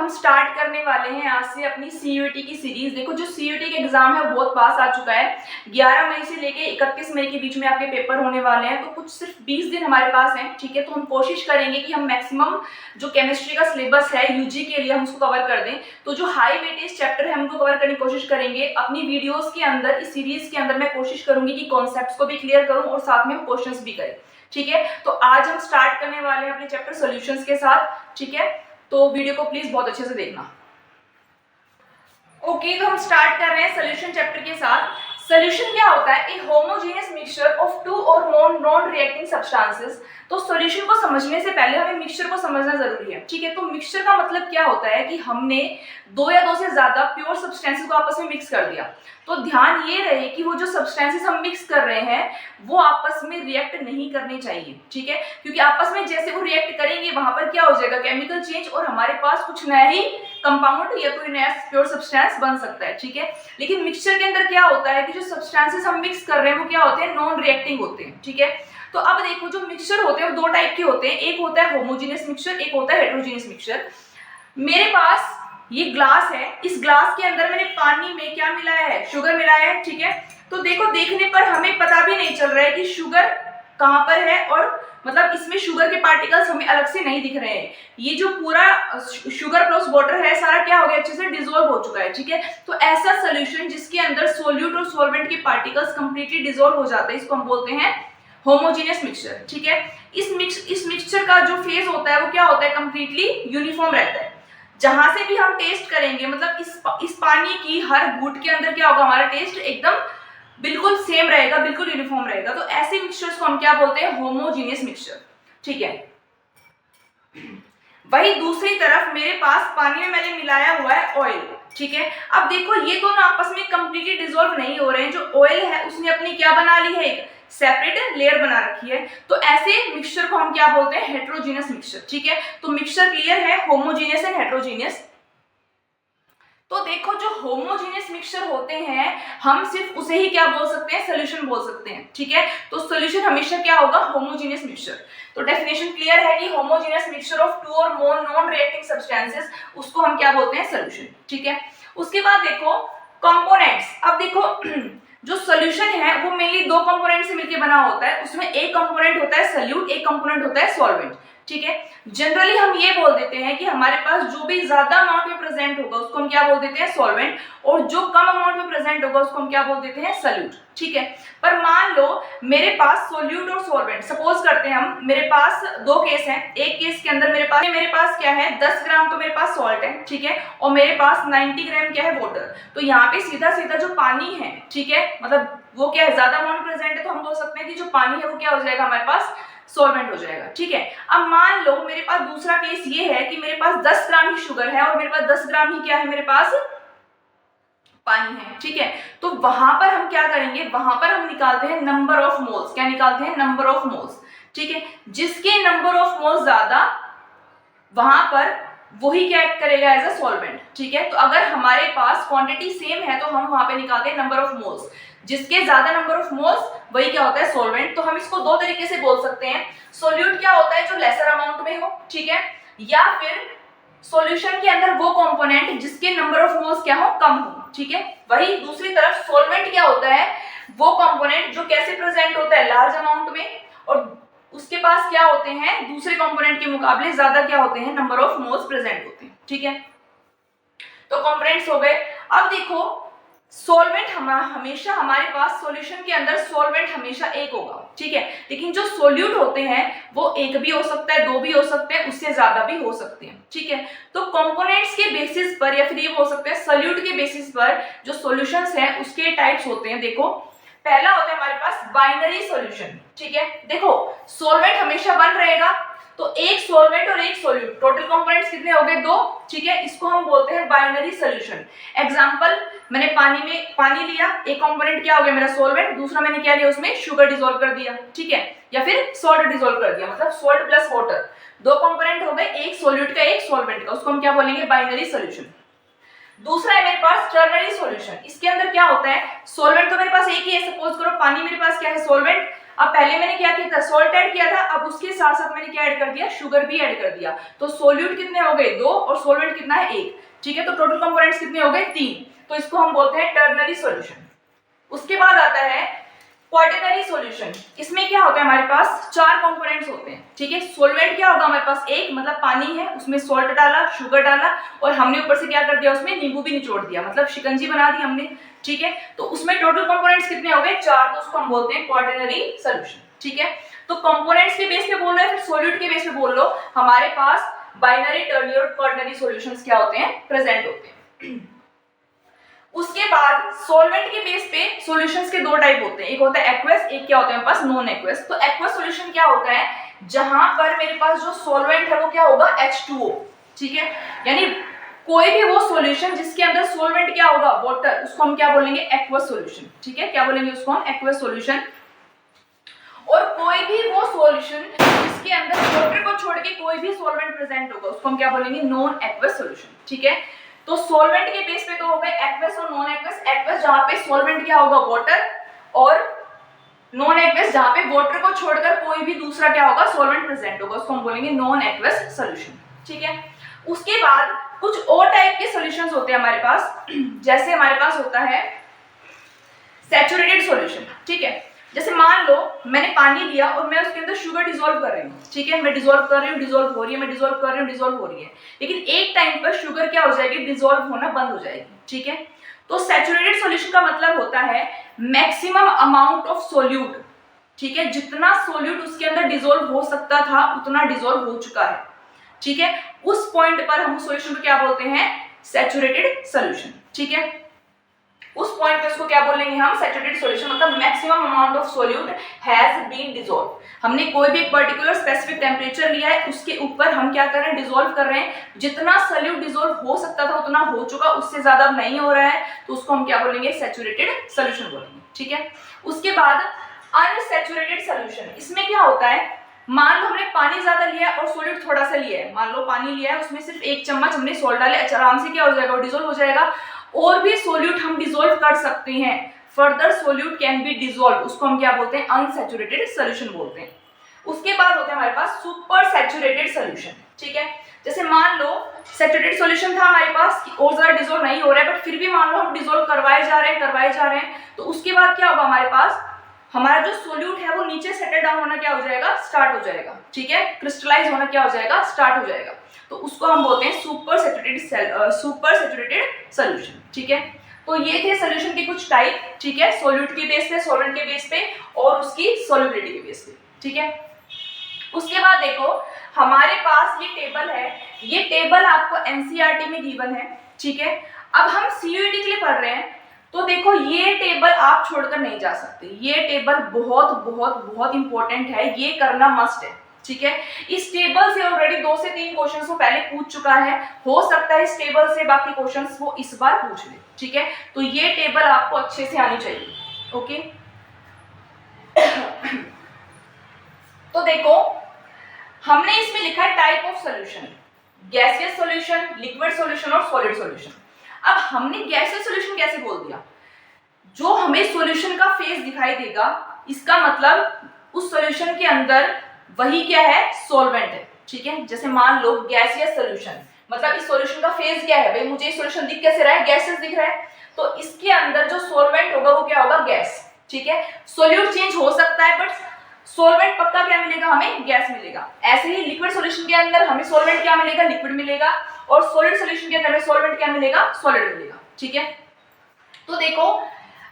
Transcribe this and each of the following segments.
हम स्टार्ट करने वाले हैं आज से अपनी सीयूईटी की सीरीज। देखो जो सीयूईटी का एग्जाम है वो बहुत पास आ चुका है। 11 मई से लेके 31 मई के बीच में आपके पेपर होने वाले हैं, तो कुछ सिर्फ 20 दिन हमारे पास हैं। ठीक है, तो हम कोशिश करेंगे कि हम मैक्सिमम जो केमिस्ट्री का सिलेबस है यूजी के लिए हम उसको कवर कर दें। तो जो हाई वेटेज चैप्टर है हमको कवर करने की कोशिश करेंगे। अपनी वीडियोज के अंदर, इस सीरीज के अंदर मैं कोशिश करूंगी कि कॉन्सेप्ट को भी क्लियर करूँ और साथ में हम क्वेश्चंस भी करें। ठीक है, तो आज हम स्टार्ट करने वाले हैं अपने चैप्टर सॉल्यूशंस के साथ। ठीक है, तो वीडियो को प्लीज बहुत अच्छे से देखना। ओके, तो हम स्टार्ट कर रहे हैं सॉल्यूशन चैप्टर के साथ। सॉल्यूशन क्या होता है? ए होमोजेनियस मिक्सचर ऑफ टू और मोर नॉन रिएक्टिंग सब्सटेंसेस। तो सॉल्यूशन को समझने से पहले हमें मिक्सचर को समझना जरूरी है। ठीक है, तो मिक्सचर का मतलब क्या होता है कि हमने दो या दो से ज्यादा प्योर सब्सटेंसेस को आपस में मिक्स कर दिया। तो ध्यान ये रहे कि वो जो सब्सटेंसेस हम मिक्स कर रहे हैं वो आपस में रिएक्ट नहीं करने चाहिए। ठीक है, क्योंकि आपस में जैसे वो रिएक्ट करेंगे वहां पर क्या हो जाएगा, केमिकल चेंज, और हमारे पास कुछ नया ही कंपाउंड या कोई नया प्योर सब्सटेंस बन सकता है। ठीक है, लेकिन मिक्सचर के अंदर क्या होता है कि जो सब्सटेंसेस हम मिक्स कर रहे हैं वो क्या होते हैं, नॉन रिएक्टिंग होते हैं। ठीक है, तो अब देखो जो मिक्सचर होते हैं वो दो टाइप के होते हैं। एक होता है होमोजेनियस मिक्सचर, एक होता है हेटेरोजेनियस मिक्सचर। मेरे पास ये ग्लास है, इस ग्लास के अंदर मैंने पानी में क्या मिलाया है, शुगर मिलाया है। ठीक है, तो देखो देखने पर हमें पता भी नहीं चल रहा है कि शुगर कहां पर है, और मतलब इसमें शुगर के पार्टिकल्स हमें अलग से नहीं दिख रहे हैं। ये जो पूरा शुगर प्लस वाटर है सारा क्या हो गया, अच्छे से डिसॉल्व हो चुका है। ठीक है, तो ऐसा सोल्यूशन जिसके अंदर सोल्यूट और सॉल्वेंट के पार्टिकल्स कंप्लीटली डिसॉल्व हो जाते हैं, इसको हम बोलते हैं होमोजेनियस मिक्सचर। ठीक है, इस मिक्सचर का जो फेज होता है वो क्या होता है, कंप्लीटली यूनिफॉर्म रहता है। जहां से भी हम टेस्ट करेंगे, मतलब इस पानी की हर घूंट के अंदर क्या होगा, हमारा टेस्ट एकदम बिल्कुल सेम रहेगा, बिल्कुल यूनिफॉर्म रहेगा। तो ऐसे मिक्सचर्स को हम क्या बोलते हैं, होमोजेनियस मिक्सचर। ठीक है, वही दूसरी तरफ मेरे पास पानी में मैंने मिलाया हुआ है ऑयल। ठीक है, अब देखो ये दोनों आपस में कंप्लीटली डिसॉल्व नहीं हो रहे हैं। जो ऑयल है उसने अपनी क्या बना ली है, एक सेपरेट लेयर बना रखी है। तो ऐसे मिक्सचर को हम क्या बोलते हैं, हेटेरोजेनियस मिक्सचर। ठीक है, तो मिक्सचर क्लियर है, होमोजेनियस एंड हेटेरोजेनियस। तो देखो जो होमोजेनियस मिक्सचर होते हैं हम सिर्फ उसे ही क्या बोल सकते हैं, सॉल्यूशन बोल सकते हैं। ठीक है, तो सॉल्यूशन हमेशा क्या होगा, होमोजेनियस मिक्सचर। तो डेफिनेशन क्लियर है कि होमोजेनियस मिक्सचर ऑफ टू और मोर नॉन रिएक्टिंग सब्सटेंसेस, उसको हम क्या बोलते हैं, सॉल्यूशन। ठीक है, उसके बाद देखो कंपोनेंट्स। अब देखो जो सॉल्यूशन है वो मेनली दो कंपोनेंट से मिलकर बना होता है। उसमें एक कंपोनेंट होता है सोल्यूट, एक कंपोनेंट होता है सॉल्वेंट। ठीक है, जनरली हम ये बोल देते हैं कि हमारे पास जो भी ज्यादा अमाउंट में प्रेजेंट होगा उसको हम क्या बोल देते हैं, सॉल्वेंट, और जो कम अमाउंट में प्रेजेंट होगा उसको हम क्या बोल देते हैं, सोल्यूट। ठीक है, पर मान लो मेरे पास सोल्यूट और सॉल्वेंट, सपोज करते हैं हम, मेरे पास दो केस हैं। एक केस के अंदर मेरे पास क्या है, 10 ग्राम तो मेरे पास सॉल्ट है। ठीक है, और मेरे पास 90 ग्राम क्या है, वाटर। तो यहाँ पे सीधा सीधा जो पानी है, ठीक है, मतलब वो क्या है, ज्यादा अमाउंट प्रेजेंट है, तो हम बोल सकते हैं कि जो पानी है वो क्या हो जाएगा, हमारे पास सॉल्वेंट हो जाएगा। ठीक है, अब मान लो मेरे पास दूसरा केस ये है कि मेरे पास 10 ग्राम ही शुगर है और मेरे पास 10 ग्राम ही क्या है, मेरे पास पानी है। ठीक है, तो वहां पर हम क्या करेंगे, वहां पर हम निकालते हैं नंबर ऑफ मोल्स। क्या निकालते हैं, नंबर ऑफ मोल्स। ठीक है, जिसके नंबर ऑफ मोल्स ज्यादा वहां पर वही क्या एक्ट करेगा, एज अ सॉल्वेंट। ठीक है, तो अगर हमारे पास क्वांटिटी सेम है तो हम वहां पे निकालते हैं नंबर ऑफ मोल्स। जिसके ज्यादा नंबर ऑफ मोल्स वही क्या होता है, सॉल्वेंट। तो हम इसको दो तरीके से बोल सकते हैं। सोल्यूट क्या होता है, जो लेसर अमाउंट में हो। ठीक है, या फिर सॉल्यूशन के अंदर वो कंपोनेंट जिसके नंबर ऑफ मोल्स क्या हो, कम हो। ठीक है, वही दूसरी तरफ सॉल्वेंट क्या होता है, वो कंपोनेंट जो कैसे प्रेजेंट होता है, लार्ज अमाउंट में, और उसके पास क्या होते हैं, दूसरे कंपोनेंट के मुकाबले ज्यादा क्या होते हैं, नंबर ऑफ मोल्स प्रेजेंट होते हैं। ठीक है, तो कंपोनेंट्स हो गए। अब देखो सॉल्वेंट हमेशा हमारे पास सॉल्यूशन के अंदर सॉल्वेंट हमेशा एक होगा। ठीक है, लेकिन जो सोल्यूट होते हैं वो एक भी हो सकता है, दो भी हो सकते हैं, उससे ज्यादा भी हो सकते हैं। ठीक है, तो कंपोनेंट्स के बेसिस पर, या फिर ये हो सकते हैं सोल्यूट के बेसिस पर जो सॉल्यूशंस हैं उसके टाइप्स होते हैं। देखो पहला होता है हमारे पास बाइनरी सॉल्यूशन। ठीक है, देखो सॉल्वेंट हमेशा वन रहेगा, तो एक सॉल्वेंट और एक सोल्यूट, टोटल कंपोनेंट्स कितने हो गए, दो। ठीक है, इसको हम बोलते हैं बाइनरी सॉल्यूशन। एग्जांपल, मैंने पानी लिया, एक कंपोनेंट क्या हो गया मेरा, सॉल्वेंट, दूसरा मैंने क्या लिया, उसमें शुगर डिसॉल्व कर दिया। ठीक है, या फिर सॉल्ट डिसॉल्व कर दिया, मतलब सॉल्ट प्लस वाटर। दो कंपोनेंट हो गए, एक सोल्यूट का एक सॉल्वेंट का, उसको हम क्या बोलेंगे, बाइनरी सॉल्यूशन। दूसरा है मेरे पास टर्नरी सॉल्यूशन। इसके अंदर क्या होता है, सॉल्वेंट तो मेरे पास एक ही है, सपोज करो पानी मेरे पास क्या है, सॉल्वेंट, अब पहले मैंने क्या किया था, सॉल्ट ऐड किया था, अब उसके साथ साथ मैंने क्या ऐड कर दिया, शुगर भी ऐड कर दिया। तो सोल्यूट कितने हो गए, 2, और सॉल्वेंट कितना है, 1। ठीक है, तो टोटल कंपोनेंट्स कितने हो गए, 3। तो इसको हम बोलते हैं टर्नरी सॉल्यूशन। उसके बाद आता है क्वाटरनरी सॉल्यूशन। इसमें क्या होता है, हमारे पास 4 कंपोनेंट्स होते हैं। ठीक है, सॉल्वेंट क्या होगा हमारे पास, एक मतलब पानी है, उसमें सॉल्ट डाला, शुगर डाला, और हमने ऊपर से क्या कर दिया, उसमें नींबू भी निचोड़ दिया, मतलब शिकंजी बना दी हमने। ठीक है, तो उसमें टोटल कंपोनेंट्स कितने हो गए, 4। तो उसको हम बोलते हैं क्वाटरनरी सॉल्यूशन। ठीक है, तो कंपोनेंट्स के बेस पे बोल रहे हैं, फिर सॉल्यूट के बेस पे बोल लो, हमारे पास बाइनरी, टर्नरी और क्वाटरनरी सॉल्यूशंस क्या होते हैं, प्रेजेंट होते हैं। उसके बाद सॉल्वेंट के बेस पे सॉल्यूशंस के 2 टाइप होते हैं, एक होता है एक्वस, एक क्या होता है हमारे पास नॉन एक्वस। तो एक्वस सॉल्यूशन क्या होता है, जहां पर मेरे पास जो सॉल्वेंट है वो क्या होगा, H2O। ठीक है, यानी कोई भी वो सॉल्यूशन जिसके अंदर सॉल्वेंट क्या होगा, वाटर, उसको हम क्या बोलेंगे, एक्वस सॉल्यूशन। ठीक है, क्या बोलेंगे उसको हम, एक्वस सॉल्यूशन। और कोई भी वो सॉल्यूशन जिसके अंदर वाटर को छोड़ के कोई भी सॉल्वेंट प्रेजेंट होगा, उसको हम क्या बोलेंगे, नॉन एक्वस सॉल्यूशन। ठीक है, तो सॉल्वेंट के बेस पे तो हो गए एक्वस और नॉन एक्वस। एक्वस जहां पे सॉल्वेंट क्या होगा, वाटर, और नॉन एक्वस जहां पे वाटर को छोड़कर कोई भी दूसरा क्या होगा, सॉल्वेंट प्रेजेंट होगा, उसको हम बोलेंगे नॉन एक्वस सॉल्यूशन। ठीक है, उसके बाद कुछ और टाइप के सॉल्यूशंस होते हैं हमारे पास, जैसे हमारे पास होता है सैचुरेटेड सॉल्यूशन। ठीक है, जैसे मान लो मैंने पानी लिया और मैं उसके अंदर शुगर डिसॉल्व कर रही हूँ। ठीक है, मैं डिसॉल्व कर रही हूँ, डिसॉल्व हो रही है, मैं डिसॉल्व कर रही हूँ, डिसॉल्व हो रही है, लेकिन एक टाइम पर शुगर क्या हो जाएगी, डिसॉल्व होना बंद हो जाएगी। ठीक है, तो सैचुरेटेड सॉल्यूशन का मतलब होता है मैक्सिमम अमाउंट ऑफ सोल्यूट। ठीक है, जितना सोल्यूट उसके अंदर डिसॉल्व हो सकता था उतना डिसॉल्व हो चुका है। ठीक है, उस पॉइंट पर हम उस सॉल्यूशन को क्या बोलते हैं, सैचुरेटेड सॉल्यूशन। ठीक है, उस पॉइंट पे उसको क्या बोलेंगे हम, सैचुरेटेड सॉल्यूशन, मतलब maximum amount of solute has been dissolve. हमने कोई भी एक पर्टिकुलर स्पेसिफिक टेम्परेचर लिया है, उसके ऊपर हम क्या कर रहे हैं, डिसॉल्व कर रहे हैं, जितना सोल्यूट डिसॉल्व हो सकता था उतना हो चुका, उससे ज्यादा अब नहीं हो रहा है, तो उसको हम क्या बोलेंगे, सैचुरेटेड सॉल्यूशन बोलेंगे। ठीक है, उसके बाद अनसैचुरेटेड सॉल्यूशन। इसमें क्या होता है, मान लो हमने पानी ज्यादा लिया है और सोल्यूट थोड़ा सा लिया है, मान लो पानी लिया है, उसमें सिर्फ 1 चम्मच हमने सॉल्ट डाले, आराम से क्या हो जाएगा, डिसॉल्व हो जाएगा। और भी सोल्यूट हम डिसॉल्व कर सकते हैं, further solute can be dissolve, उसको हम क्या बोलते हैं, अनसैचुरेटेड सॉल्यूशन बोलते हैं। उसके बाद होता है हमारे पास सुपर सैचुरेटेड सॉल्यूशन। ठीक है, जैसे मान लो सैचुरेटेड सॉल्यूशन था हमारे पास और ज्यादा डिसॉल्व नहीं हो रहा है, बट फिर भी मान लो हम डिसॉल्व करवाए जा रहे हैं, तो उसके बाद क्या होगा, हमारे पास हमारा जो सोल्यूट है वो नीचे सेटल डाउन होना क्या हो जाएगा, स्टार्ट हो जाएगा। ठीक है, क्रिस्टलाइज होना क्या हो जाएगा, स्टार्ट हो जाएगा, तो उसको हम बोलते हैं सुपर सैचुरेटेड सॉल्यूशन। ठीक है, तो ये थे सॉल्यूशन के कुछ टाइप। ठीक है, सोल्यूट के बेस पे, सॉल्वेंट के बेस पे और उसकी सॉल्युबिलिटी के बेस पे। ठीक है, उसके बाद देखो हमारे पास ये टेबल है, ये टेबल आपको एनसीईआरटी में गिवन है। ठीक है, अब हम सीयूईटी के लिए पढ़ रहे हैं, तो देखो ये टेबल आप छोड़कर नहीं जा सकते, ये टेबल बहुत बहुत बहुत इंपॉर्टेंट है, ये करना मस्ट है। ठीक है, इस टेबल से ऑलरेडी 2 से 3 क्वेश्चंस वो पहले पूछ चुका है, हो सकता है इस टेबल से बाकी क्वेश्चंस वो इस बार पूछ ले। ठीक है, तो ये टेबल आपको अच्छे से आनी चाहिए। ओके तो देखो हमने इसमें लिखा है type of solution, gaseous solution, liquid solution और सॉलिड सॉल्यूशन। अब हमने गैसियस सॉल्यूशन कैसे बोल दिया, जो हमें सॉल्यूशन का फेज दिखाई देगा, इसका मतलब उस सॉल्यूशन के अंदर वही क्या है, सॉल्वेंट है। ठीक है, जैसे मान लो गैसियस सॉल्यूशन, मतलब इस सॉल्यूशन का फेज क्या है, भाई मुझे सॉल्यूशन दिख कैसे रहा है, गैसियस दिख रहा है, तो इसके अंदर जो सॉल्वेंट होगा वो क्या होगा, गैस। ठीक है, सॉल्यूट चेंज हो सकता है बट सॉल्वेंट पक्का क्या मिलेगा, हमें गैस मिलेगा। ऐसे ही लिक्विड सॉल्यूशन के अंदर हमें सॉल्वेंट क्या मिलेगा, लिक्विड मिलेगा, और सॉलिड सॉल्यूशन के अंदर हमें सॉल्वेंट क्या मिलेगा, सॉलिड मिलेगा। ठीक है, तो देखो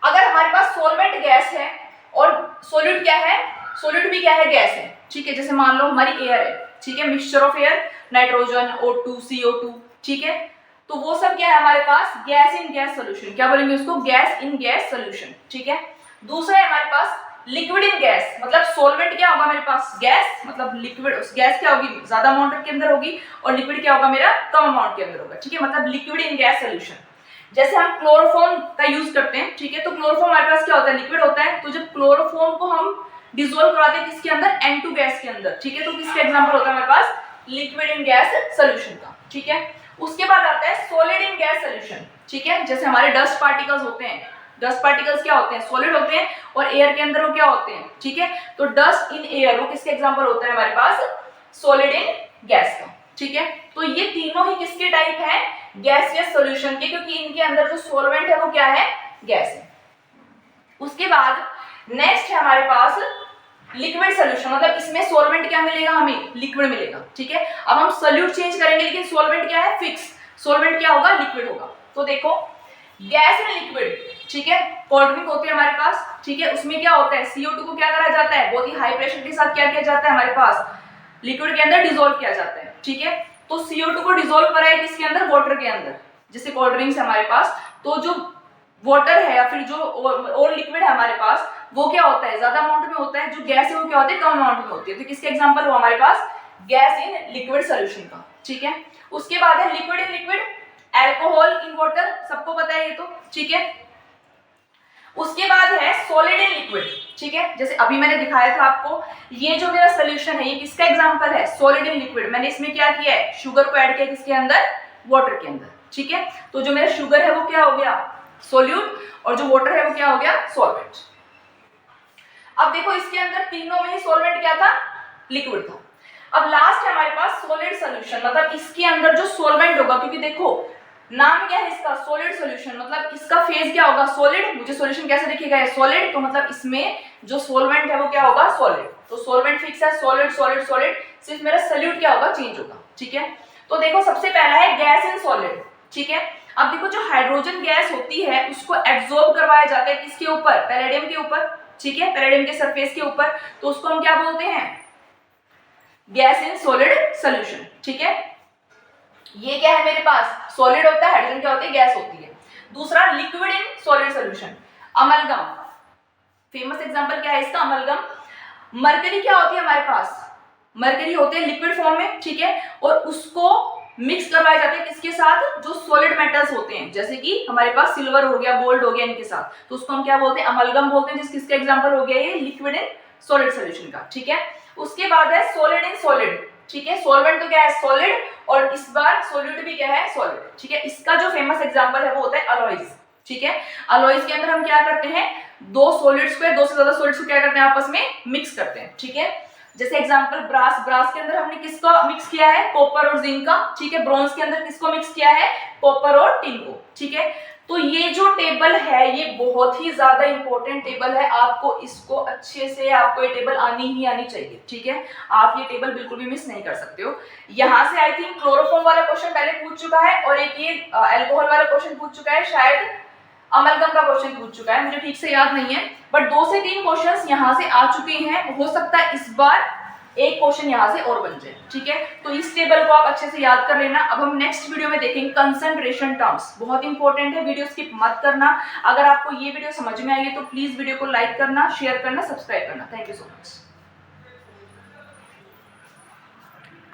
अगर हमारे पास सॉल्वेंट गैस है और सॉल्यूट क्या है, सॉल्यूट भी क्या है, गैस है। ठीक है, जैसे मान लो हमारी एयर है, ठीक है, mixture of air, nitrogen, O2, CO2। ठीक है, तो वो सब क्या है हमारे पास, गैस इन गैस सॉल्यूशन, क्या बोलेंगे उसको, गैस इन गैस सॉल्यूशन। ठीक है, दूसरा है हमारे पास लिक्विड इन गैस, मतलब सॉल्वेंट क्या होगा मेरे पास, गैस, मतलब लिक्विड, उस गैस क्या होगी, ज्यादा अमाउंट के अंदर होगी, और लिक्विड क्या होगा मेरा, कम अमाउंट के अंदर होगा। ठीक है, मतलब लिक्विड इन गैस सॉल्यूशन। जैसे हम क्लोरोफॉर्म का यूज करते हैं, ठीक है, तो क्लोरोफॉर्म हमारे पास क्या होता है, लिक्विड होता है, तो जब क्लोरोफॉर्म को हम डिसॉल्व कराते हैं किसके अंदर, N2 गैस के अंदर। ठीक है, तो किसका एग्जांपल होता है हमारे पास, लिक्विड इन गैस सॉल्यूशन का। ठीक है, उसके बाद आता है सॉलिड इन गैस सॉल्यूशन। ठीक है, जैसे हमारे डस्ट पार्टिकल्स होते हैं, डस्ट पार्टिकल्स क्या होते हैं, सॉलिड होते हैं, और एयर के अंदर वो क्या होते हैं, ठीक है। तो डस्ट इन एयर वो किसके एग्जांपल होता है हमारे पास, सॉलिड इन गैस का, ठीक है। तो ये तीनों ही किसके टाइप है, गैसियस सॉल्यूशन के, क्योंकि इनके अंदर जो सॉल्वेंट है वो क्या है, गैस है। उसके बाद नेक्स्ट है हमारे पास लिक्विड सोल्यूशन, मतलब इसमें सॉल्वेंट क्या मिलेगा, हमें लिक्विड मिलेगा, ठीक है। अब हम सोल्यूट चेंज करेंगे लेकिन सॉल्वेंट क्या है, फिक्स, सॉल्वेंट क्या होगा, लिक्विड होगा। तो देखो गैस एंड लिक्विड, ठीक है, कोल्ड ड्रिंक होती है हमारे पास, ठीक है, उसमें क्या होता है, CO2 को क्या करा जाता है, बहुत ही हाई प्रेशर के साथ क्या किया जाता है, हमारे पास लिक्विड के अंदर डिसॉल्व किया जाता है, ठीक है। तो CO2 को डिसॉल्व करा है किसके अंदर, वाटर के अंदर, जैसे कोल्ड ड्रिंक्स है हमारे पास, तो जो वाटर है या फिर जो और लिक्विड है हमारे पास वो क्या होता है, ज्यादा अमाउंट में होता है, जो गैस है वो क्या होती है, कम अमाउंट में होती है। तो किसके एग्जांपल हुआ हमारे पास, गैस इन लिक्विड सॉल्यूशन का, ठीक है। उसके बाद है liquid in liquid, alcohol in water, सबको पता है ये तो, ठीक है। उसके बाद है सॉलिड इन लिक्विड, ठीक है, जैसे अभी मैंने दिखाया था आपको, ये जो मेरा सोल्यूशन है ये किसका एग्जांपल है, सॉलिड इन लिक्विड। मैंने इसमें क्या किया है, शुगर को ऐड किया किसके अंदर, वाटर के अंदर, ठीक है। तो जो मेरा शुगर है वो क्या हो गया, सोल्यूट, और जो वाटर है वो क्या हो गया, सॉल्वेंट। अब देखो इसके अंदर तीनों में ही सॉल्वेंट क्या था, लिक्विड था। अब लास्ट है हमारे पास सॉलिड सॉल्यूशन, मतलब इसके अंदर जो सॉल्वेंट होगा, क्योंकि देखो नाम क्या है इसका, सॉलिड सॉल्यूशन, मतलब इसका फेज क्या होगा, सॉलिड। मुझे सॉल्यूशन कैसे दिखेगा, सॉलिड, तो मतलब इसमें जो सॉल्वेंट है वो क्या होगा, सॉलिड। तो सॉल्वेंट फिक्स है, सॉलिड सॉलिड सॉलिड, सिर्फ मेरा सोल्यूट क्या होगा, चेंज होगा, ठीक है। तो देखो सबसे पहला है गैस इन सॉलिड, ठीक है। अब देखो जो हाइड्रोजन गैस होती है उसको एब्जॉर्ब करवाया जाता है किसके ऊपर, पैलेडियम के ऊपर, ठीक है, पैलेडियम के सरफेस के ऊपर, तो उसको हम क्या बोलते हैं, गैस इन सॉलिड सॉल्यूशन, ठीक है। ये क्या है मेरे पास, सॉलिड होता है, हाइड्रोजन क्या होती है, गैस होती है। दूसरा liquid in solid solution, amalgam, famous example क्या है इसका, अमलगम। मरकरी क्या होती है हमारे पास, मरकरी होते हैं लिक्विड फॉर्म में, ठीक है, और उसको मिक्स करवाए जाते हैं किसके साथ, जो सॉलिड मेटल्स होते हैं, जैसे कि हमारे पास सिल्वर हो गया, गोल्ड हो गया, इनके साथ, तो उसको हम क्या बोलते हैं, अमलगम बोलते हैं, जिसका एग्जांपल हो गया ये लिक्विड इन सॉलिड सॉल्यूशन का, ठीक है। उसके बाद है सॉलिड इन सॉलिड, ठीक है, सॉल्वेंट तो क्या है, सॉलिड, और इस बार सॉल्यूट भी क्या है, सॉलिड, ठीक है। इसका जो फेमस एग्जांपल है वो होता है अलॉयज, ठीक है। अलॉयज के अंदर हम क्या करते हैं, दो सॉलिड्स को, दो से ज्यादा सॉलिड्स को क्या करते हैं, आपस में मिक्स करते हैं, ठीक है। जैसे एग्जांपल ब्रास, ब्रास के अंदर हमने किसको मिक्स किया है, कॉपर और जिंक का, ठीक है। ब्रॉन्ज के अंदर किसको मिक्स किया है, कॉपर और टिन को, ठीक है। तो ये जो टेबल है ये बहुत ही ज्यादा इंपॉर्टेंट टेबल है, आपको इसको अच्छे से, आपको ये टेबल आनी ही आनी चाहिए, ठीक है। आप ये टेबल बिल्कुल भी मिस नहीं कर सकते हो। यहाँ से आई थिंक क्लोरोफॉर्म वाला क्वेश्चन पहले पूछ चुका है, और एक ये अल्कोहल वाला क्वेश्चन पूछ चुका है, शायद अमलगम का क्वेश्चन पूछ चुका है, मुझे ठीक से याद नहीं है, बट 2 से 3 क्वेश्चंस यहाँ से आ चुके हैं, हो सकता है इस बार एक क्वेश्चन यहाँ से और बन जाए, ठीक है। तो इस टेबल को आप अच्छे से याद कर लेना। अब हम नेक्स्ट वीडियो में देखेंगे कंसंट्रेशन टर्म्स, बहुत इंपॉर्टेंट है, वीडियो स्किप मत करना। अगर आपको ये वीडियो समझ में आई है तो प्लीज वीडियो को लाइक करना, शेयर करना, सब्सक्राइब करना। Thank you so much.